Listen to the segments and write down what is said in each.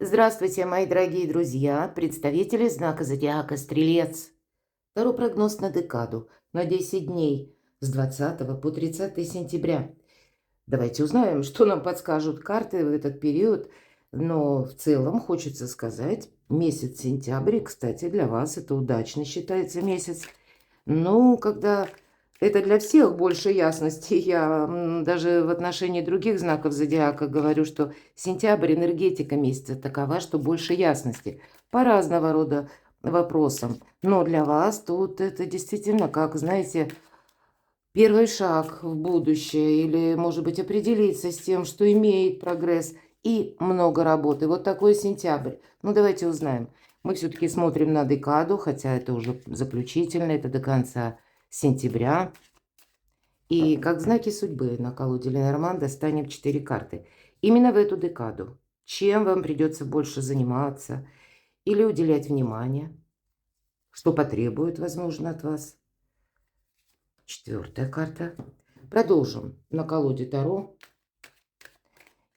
Здравствуйте, мои дорогие друзья, представители знака зодиака Стрелец. Второй прогноз на декаду, на 10 дней, с 20 по 30 сентября. Давайте узнаем, что нам подскажут карты в этот период. Но в целом хочется сказать, месяц сентябрь, кстати, для вас это удачно считается месяц. Ну, когда это для всех больше ясности, я даже в отношении других знаков зодиака говорю, что сентябрь, энергетика месяца такова, что больше ясности по разного рода вопросам. Но для вас тут это действительно, как, знаете, первый шаг в будущее или, может быть, определиться с тем, что имеет прогресс и много работы. Вот такой сентябрь. Ну, давайте узнаем. Мы все-таки смотрим на декаду, хотя это уже заключительно, это до конца сентября. И как знаки судьбы на колоде Ленорман достанем 4 карты. Именно в эту декаду. Чем вам придется больше заниматься или уделять внимание, что потребует, возможно, от вас. Четвертая карта. Продолжим на колоде Таро.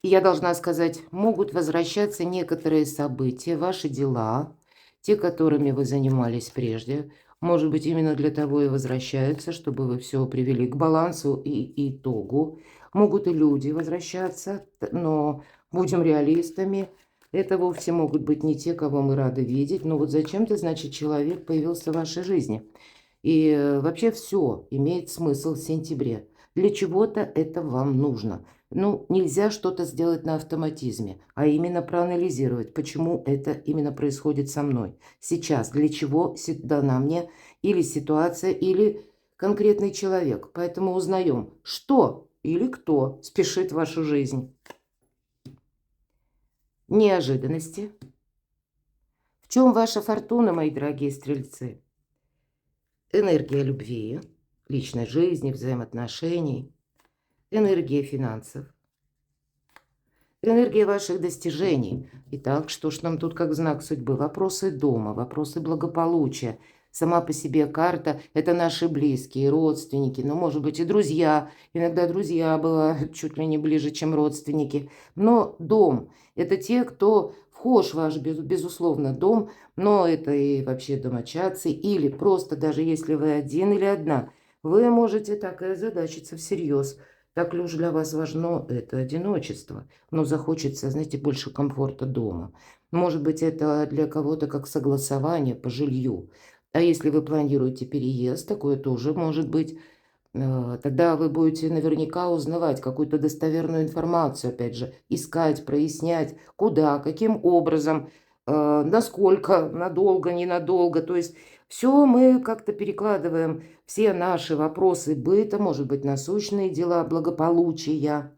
И я должна сказать, могут возвращаться некоторые события, ваши дела, те, которыми вы занимались прежде. Может быть, именно для того и возвращаются, чтобы вы все привели к балансу и итогу. Могут и люди возвращаться, но будем реалистами. Это вовсе могут быть не те, кого мы рады видеть. Но вот зачем-то, значит, человек появился в вашей жизни. И вообще все имеет смысл в сентябре. Для чего-то это вам нужно. Ну, нельзя что-то сделать на автоматизме, а именно проанализировать, почему это именно происходит со мной. Сейчас, для чего дана мне или ситуация, или конкретный человек. Поэтому узнаем, что или кто спешит в вашу жизнь. Неожиданности. В чем ваша фортуна, мои дорогие стрельцы? Энергия любви, личной жизни, взаимоотношений, энергия финансов, энергия ваших достижений. Итак, что ж нам тут как знак судьбы? Вопросы дома, вопросы благополучия. Сама по себе карта – это наши близкие, родственники, ну, может быть, и друзья. Иногда друзья бывают чуть ли не ближе, чем родственники. Но дом – это те, кто вхож в ваш, безусловно, дом, но это и вообще домочадцы, или просто даже если вы один или одна, вы можете так и озадачиться всерьез. Так ли уж для вас важно это одиночество? Но захочется, знаете, больше комфорта дома. Может быть, это для кого-то как согласование по жилью. А если вы планируете переезд, такое тоже может быть. Тогда вы будете наверняка узнавать какую-то достоверную информацию, опять же, искать, прояснять, куда, каким образом, насколько, надолго, ненадолго. То есть все мы как-то перекладываем, все наши вопросы быта, может быть, насущные дела, благополучия,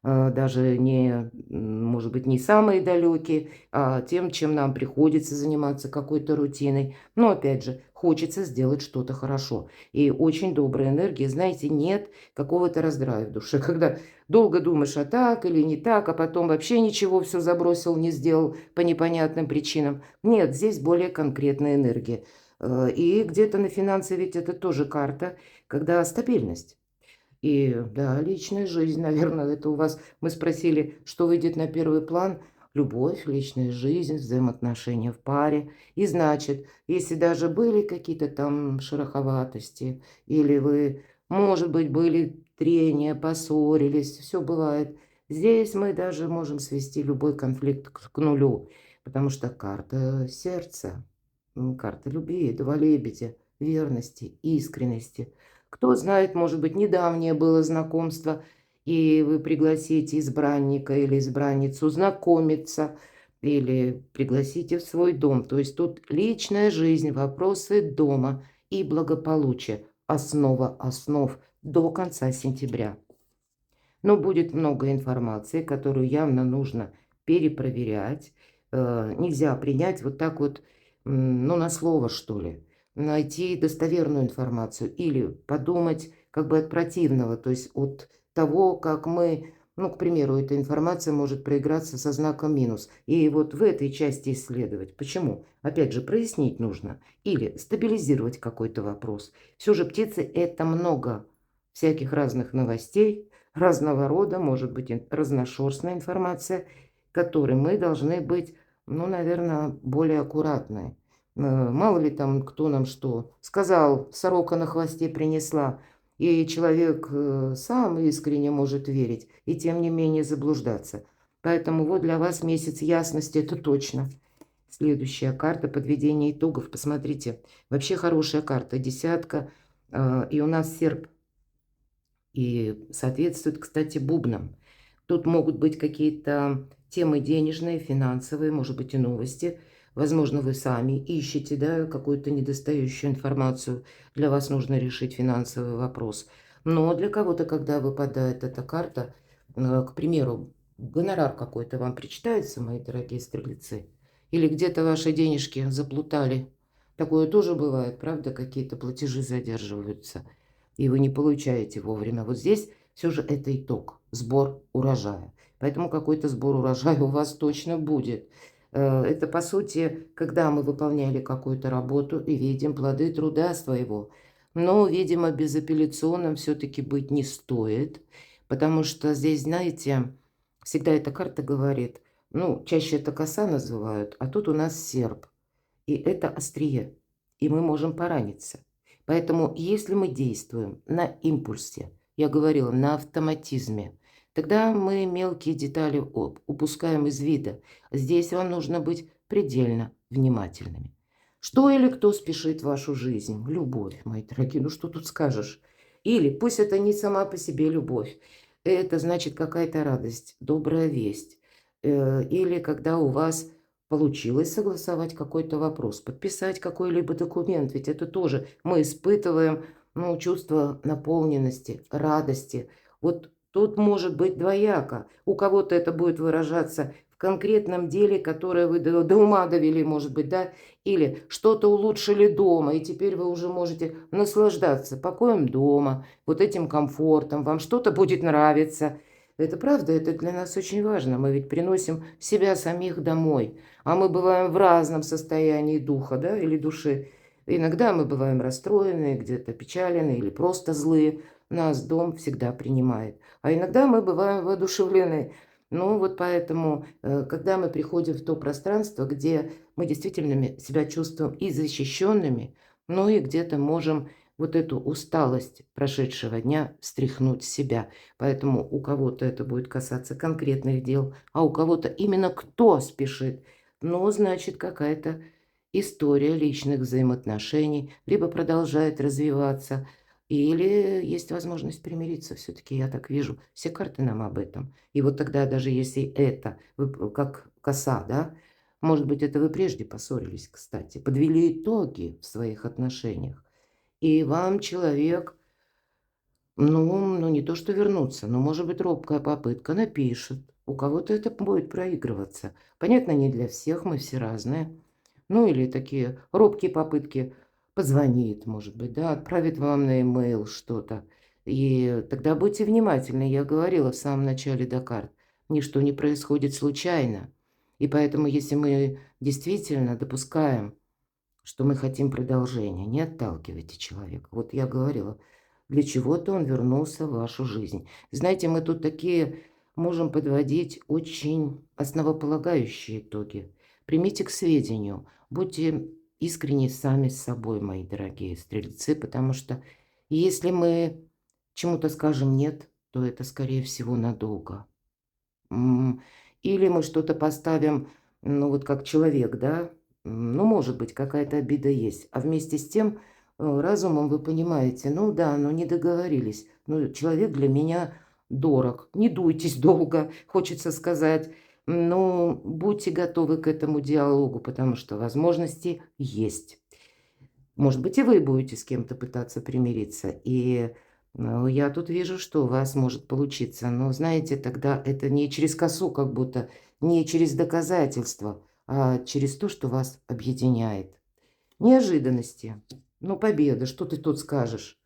даже не, может быть, не самые далекие, а тем, чем нам приходится заниматься, какой-то рутиной. Но, опять же, хочется сделать что-то хорошо. И очень добрая энергия, знаете, нет какого-то раздрая в душе, когда долго думаешь, а так или не так, а потом вообще ничего, все забросил, не сделал по непонятным причинам. Нет, здесь более конкретная энергия. И где-то на финансы ведь это тоже карта, когда стабильность. И да, личная жизнь, наверное, это у вас, мы спросили, что выйдет на первый план. Любовь, личная жизнь, взаимоотношения в паре. И значит, если даже были какие-то там шероховатости, или вы, может быть, были трения, поссорились, все бывает. Здесь мы даже можем свести любой конфликт к нулю, потому что карта сердца, карта любви, два лебедя, верности, искренности. Кто знает, может быть, недавнее было знакомство, и вы пригласите избранника или избранницу знакомиться, или пригласите в свой дом. То есть тут личная жизнь, вопросы дома и благополучие. Основа основ до конца сентября. Но будет много информации, которую явно нужно перепроверять. Нельзя принять вот так вот, ну, на слово, что ли. Найти достоверную информацию или подумать как бы от противного, то есть от того, как мы, ну, к примеру, эта информация может проиграться со знаком минус. И вот в этой части исследовать. Почему? Опять же, прояснить нужно. Или стабилизировать какой-то вопрос. Все же птицы – это много всяких разных новостей, разного рода, может быть, разношерстная информация, которой мы должны быть ну, наверное, более аккуратны. Мало ли там кто нам что сказал, сорока на хвосте принесла, и человек сам искренне может верить, и тем не менее заблуждаться. Поэтому вот для вас месяц ясности, это точно. Следующая карта подведения итогов. Посмотрите, вообще хорошая карта, десятка, и у нас серп. И соответствует, кстати, бубнам. Тут могут быть какие-то темы денежные, финансовые, может быть, и новости. Возможно, вы сами ищете, да, какую-то недостающую информацию. Для вас нужно решить финансовый вопрос. Но для кого-то, когда выпадает эта карта, к примеру, гонорар какой-то вам причитается, мои дорогие стрелецы, или где-то ваши денежки заплутали. Такое тоже бывает, правда, какие-то платежи задерживаются и вы не получаете вовремя. Вот здесь все же это итог, сбор урожая. Поэтому какой-то сбор урожая у вас точно будет. Это, по сути, когда мы выполняли какую-то работу и видим плоды труда своего. Но, видимо, безапелляционным все-таки быть не стоит, потому что здесь, знаете, всегда эта карта говорит, ну, чаще это коса называют, а тут у нас серп. И это острие, и мы можем пораниться. Поэтому если мы действуем на импульсе, я говорила, на автоматизме, тогда мы мелкие детали упускаем из вида. Здесь вам нужно быть предельно внимательными. Что или кто спешит в вашу жизнь? Любовь, мои дорогие, ну что тут скажешь? Или пусть это не сама по себе любовь, это значит какая-то радость, добрая весть. Или когда у вас получилось согласовать какой-то вопрос, подписать какой-либо документ, ведь это тоже мы испытываем, ну, чувство наполненности, радости. Вот тут может быть двояко. У кого-то это будет выражаться в конкретном деле, которое вы до ума довели, может быть, да, или что-то улучшили дома, и теперь вы уже можете наслаждаться покоем дома, вот этим комфортом, вам что-то будет нравиться. Это правда, это для нас очень важно. Мы ведь приносим себя самих домой. А мы бываем в разном состоянии духа, да, или души. Иногда мы бываем расстроены, где-то печалены или просто злые. Нас дом всегда принимает. А иногда мы бываем воодушевлены. Ну, вот поэтому, когда мы приходим в то пространство, где мы действительно себя чувствуем и защищенными, ну и где-то можем вот эту усталость прошедшего дня стряхнуть с себя. Поэтому у кого-то это будет касаться конкретных дел, а у кого-то именно кто спешит. Ну, значит, какая-то история личных взаимоотношений либо продолжает развиваться, или есть возможность примириться. Все-таки я так вижу. Все карты нам об этом. И вот тогда, даже если это как коса, да, может быть, это вы прежде поссорились, кстати, подвели итоги в своих отношениях. И вам человек, ну, не то что вернуться, но, может быть, робкая попытка напишет. У кого-то это будет проигрываться. Понятно, не для всех, мы все разные. Ну, или такие робкие попытки позвонит, может быть, да, отправит вам на e-mail что-то. И тогда будьте внимательны. Я говорила в самом начале до карт. Ничто не происходит случайно. И поэтому, если мы действительно допускаем, что мы хотим продолжения, не отталкивайте человека. Вот я говорила, для чего-то он вернулся в вашу жизнь. Знаете, мы тут такие можем подводить очень основополагающие итоги. Примите к сведению, будьте искренни сами с собой, мои дорогие стрельцы, потому что если мы чему-то скажем «нет», то это, скорее всего, надолго. М, Или мы что-то поставим, ну вот как человек, да, ну может быть какая-то обида есть, а вместе с тем разумом вы понимаете, ну да, ну не договорились, ну человек для меня дорог, не дуйтесь долго, хочется сказать, но будьте готовы к этому диалогу, потому что возможности есть. Может быть, и вы будете с кем-то пытаться примириться. И ну, я тут вижу, что у вас может получиться. Но, знаете, тогда это не через косу, как будто, не через доказательства, а через то, что вас объединяет. Неожиданности. Ну, победа, что ты тут скажешь?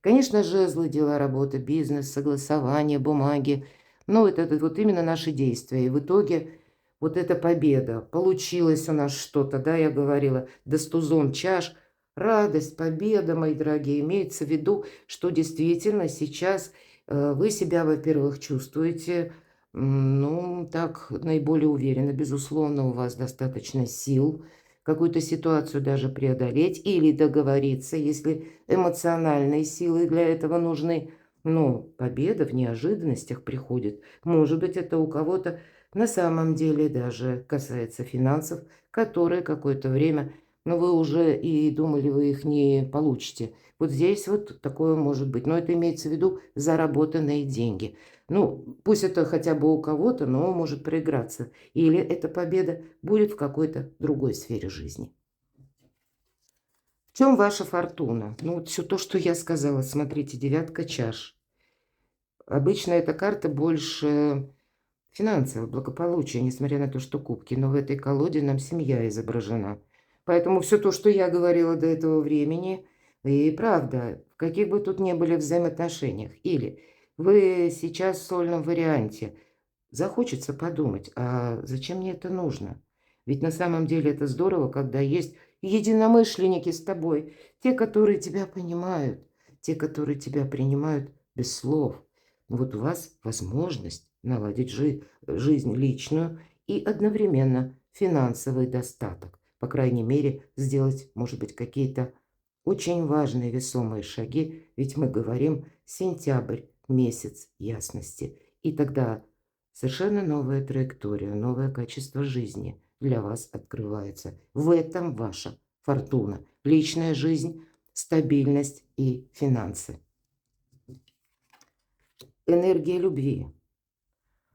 Конечно, жезлы, дела, работа, бизнес, согласование, бумаги. Ну, это вот именно наши действия. И в итоге вот эта победа. Получилось у нас что-то, да, я говорила, да с тузом чаш. Радость, победа, мои дорогие, имеется в виду, что действительно сейчас вы себя, во-первых, чувствуете Ну, так, наиболее уверенно, безусловно, у вас достаточно сил какую-то ситуацию даже преодолеть или договориться, если эмоциональные силы для этого нужны. Но победа в неожиданностях приходит. Может быть, это у кого-то на самом деле даже касается финансов, которые какое-то время, но вы уже и думали, вы их не получите. Вот здесь вот такое может быть. Но это имеется в виду заработанные деньги. Ну, пусть это хотя бы у кого-то, но может проиграться. Или эта победа будет в какой-то другой сфере жизни. В чем ваша фортуна? Ну, вот все то, что я сказала. Смотрите, девятка чаш. Обычно эта карта больше финансовое благополучие, несмотря на то, что кубки. Но в этой колоде нам семья изображена. Поэтому все то, что я говорила до этого времени, и правда, в каких бы тут ни были взаимоотношениях. Или вы сейчас в сольном варианте. Захочется подумать, а зачем мне это нужно? Ведь на самом деле это здорово, когда есть единомышленники с тобой, те, которые тебя понимают, те, которые тебя принимают без слов. Вот у вас возможность наладить жизнь личную и одновременно финансовый достаток. По крайней мере, сделать, может быть, какие-то очень важные весомые шаги, ведь мы говорим сентябрь, месяц ясности. И тогда совершенно новая траектория, новое качество жизни для вас открывается. В этом ваша фортуна. Личная жизнь, стабильность и финансы. Энергия любви.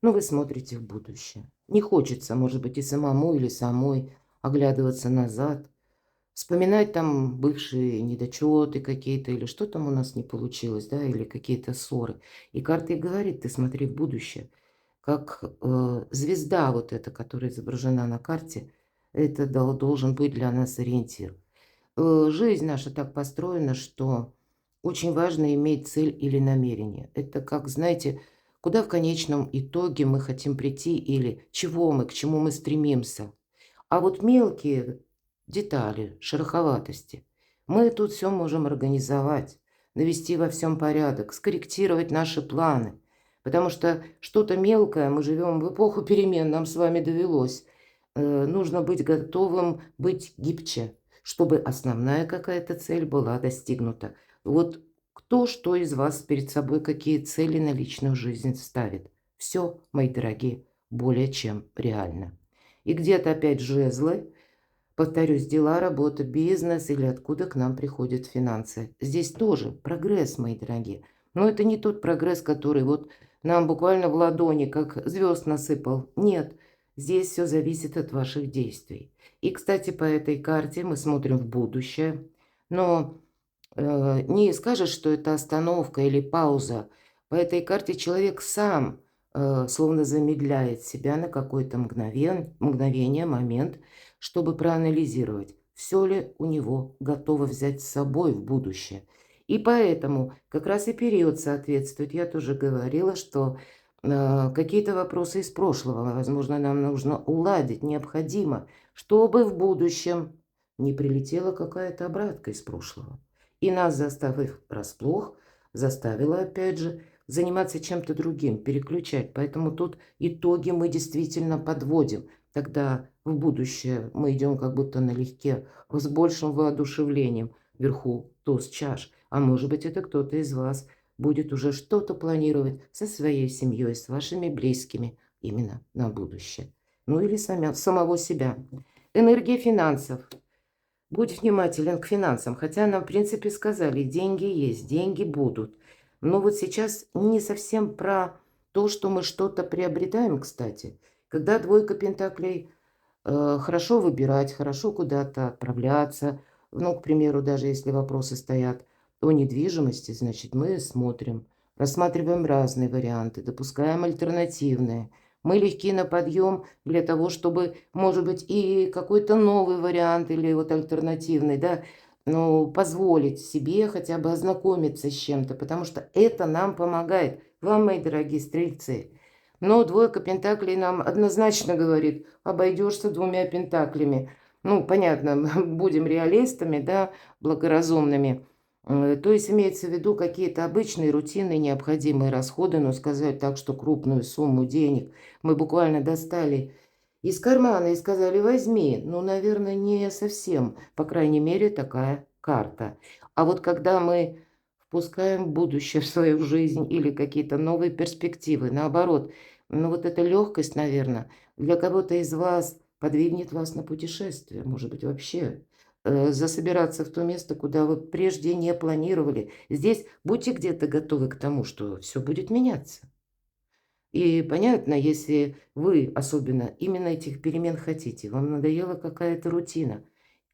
Ну, вы смотрите в будущее. Не хочется, может быть, и самому или самой оглядываться назад, вспоминать там бывшие недочеты какие-то, или что там у нас не получилось, да, или какие-то ссоры. И карта и говорит, ты смотри в будущее. Как звезда вот эта, которая изображена на карте, это должен быть для нас ориентир. Жизнь наша так построена, что очень важно иметь цель или намерение. Это как, знаете, куда в конечном итоге мы хотим прийти или чего мы, к чему мы стремимся. А вот мелкие детали, шероховатости, мы тут все можем организовать, навести во всем порядок, скорректировать наши планы. Потому что что-то мелкое, мы живем в эпоху перемен, нам с вами довелось. Нужно быть готовым быть гибче, чтобы основная какая-то цель была достигнута. Вот кто что из вас перед собой, какие цели на личную жизнь ставит. Все, мои дорогие, более чем реально. И где-то опять жезлы, повторюсь, дела, работа, бизнес или откуда к нам приходят финансы. Здесь тоже прогресс, мои дорогие. Но это не тот прогресс, который вот нам буквально в ладони, как звезд насыпал. Нет, здесь все зависит от ваших действий. И, кстати, по этой карте мы смотрим в будущее. Но не скажешь, что это остановка или пауза. По этой карте человек сам словно замедляет себя на какое-то мгновение, момент, чтобы проанализировать, все ли у него готово взять с собой в будущее. И поэтому как раз и период соответствует. Я тоже говорила, что какие-то вопросы из прошлого, возможно, нам нужно уладить, необходимо, чтобы в будущем не прилетела какая-то обратка из прошлого. И нас, заставив врасплох, заставила, опять же, заниматься чем-то другим, переключать. Поэтому тут итоги мы действительно подводим. Тогда в будущее мы идем как будто налегке, с большим воодушевлением. Вверху туз чаш. А может быть, это кто-то из вас будет уже что-то планировать со своей семьей, с вашими близкими именно на будущее. Ну или самого себя. Энергия финансов. Будь внимателен к финансам, хотя нам, в принципе, сказали, деньги есть, деньги будут. Но вот сейчас не совсем про то, что мы что-то приобретаем, кстати. Когда двойка пентаклей, хорошо выбирать, хорошо куда-то отправляться. Ну, к примеру, даже если вопросы стоят о недвижимости, значит, мы смотрим, рассматриваем разные варианты, допускаем альтернативные. Мы легки на подъем для того, чтобы, может быть, и какой-то новый вариант или вот альтернативный, да, ну, позволить себе хотя бы ознакомиться с чем-то, потому что это нам помогает. Вам, мои дорогие стрельцы. Но двойка пентаклей нам однозначно говорит, обойдешься двумя пентаклями. Ну, понятно, будем реалистами, да, благоразумными. То есть имеется в виду какие-то обычные, рутинные, необходимые расходы, но сказать так, что крупную сумму денег мы буквально достали из кармана и сказали: "Возьми". Ну, наверное, не совсем, по крайней мере, такая карта. А вот когда мы впускаем будущее в свою жизнь или какие-то новые перспективы, наоборот, ну, вот эта легкость, наверное, для кого-то из вас подвигнет вас на путешествие, может быть, вообще засобираться в то место, куда вы прежде не планировали. Здесь будьте где-то готовы к тому, что все будет меняться. И понятно, если вы особенно именно этих перемен хотите, вам надоела какая-то рутина,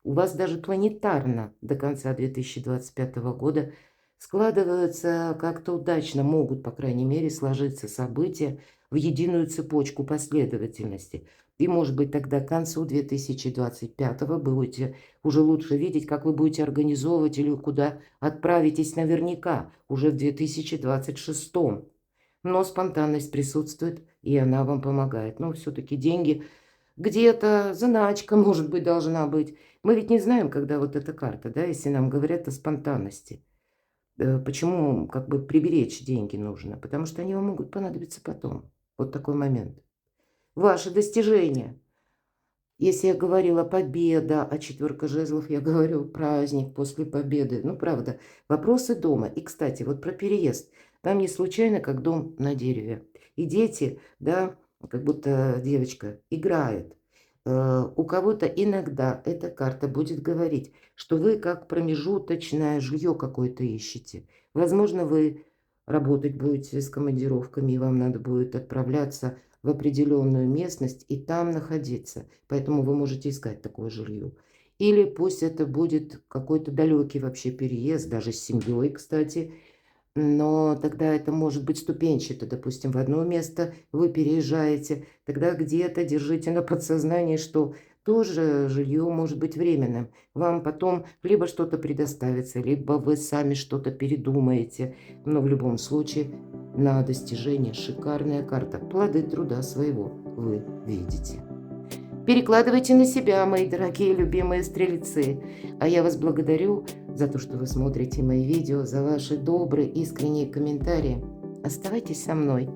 у вас даже планетарно до конца 2025 года складываются как-то удачно, могут, по крайней мере, сложиться события в единую цепочку последовательности. И, может быть, тогда к концу 2025 будете уже лучше видеть, как вы будете организовывать или куда отправитесь наверняка уже в 2026. Но спонтанность присутствует, и она вам помогает. Но все-таки деньги где-то, заначка, может быть, должна быть. Мы ведь не знаем, когда вот эта карта, да, если нам говорят о спонтанности. Почему как бы приберечь деньги нужно? Потому что они вам могут понадобиться потом. Вот такой момент. Ваши достижения. Если я говорила победа, а четверка жезлов, я говорю праздник после победы. Ну, правда, вопросы дома. И, кстати, вот про переезд. Там не случайно, как дом на дереве. И дети, да, как будто девочка играет. У кого-то иногда эта карта будет говорить, что вы как промежуточное жилье какое-то ищете. Возможно, вы работать будете с командировками, и вам надо будет отправляться в определенную местность и там находиться. Поэтому вы можете искать такое жилье. Или пусть это будет какой-то далекий вообще переезд, даже с семьей, кстати. Но тогда это может быть ступенчато. Допустим, в одно место вы переезжаете, тогда где-то держите на подсознании, что тоже жилье может быть временным. Вам потом либо что-то предоставится, либо вы сами что-то передумаете. Но в любом случае на достижение шикарная карта. Плоды труда своего вы видите. Перекладывайте на себя, мои дорогие любимые стрельцы. А я вас благодарю за то, что вы смотрите мои видео, за ваши добрые, искренние комментарии. Оставайтесь со мной,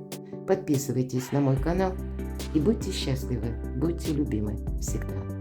подписывайтесь на мой канал и будьте счастливы, будьте любимы всегда.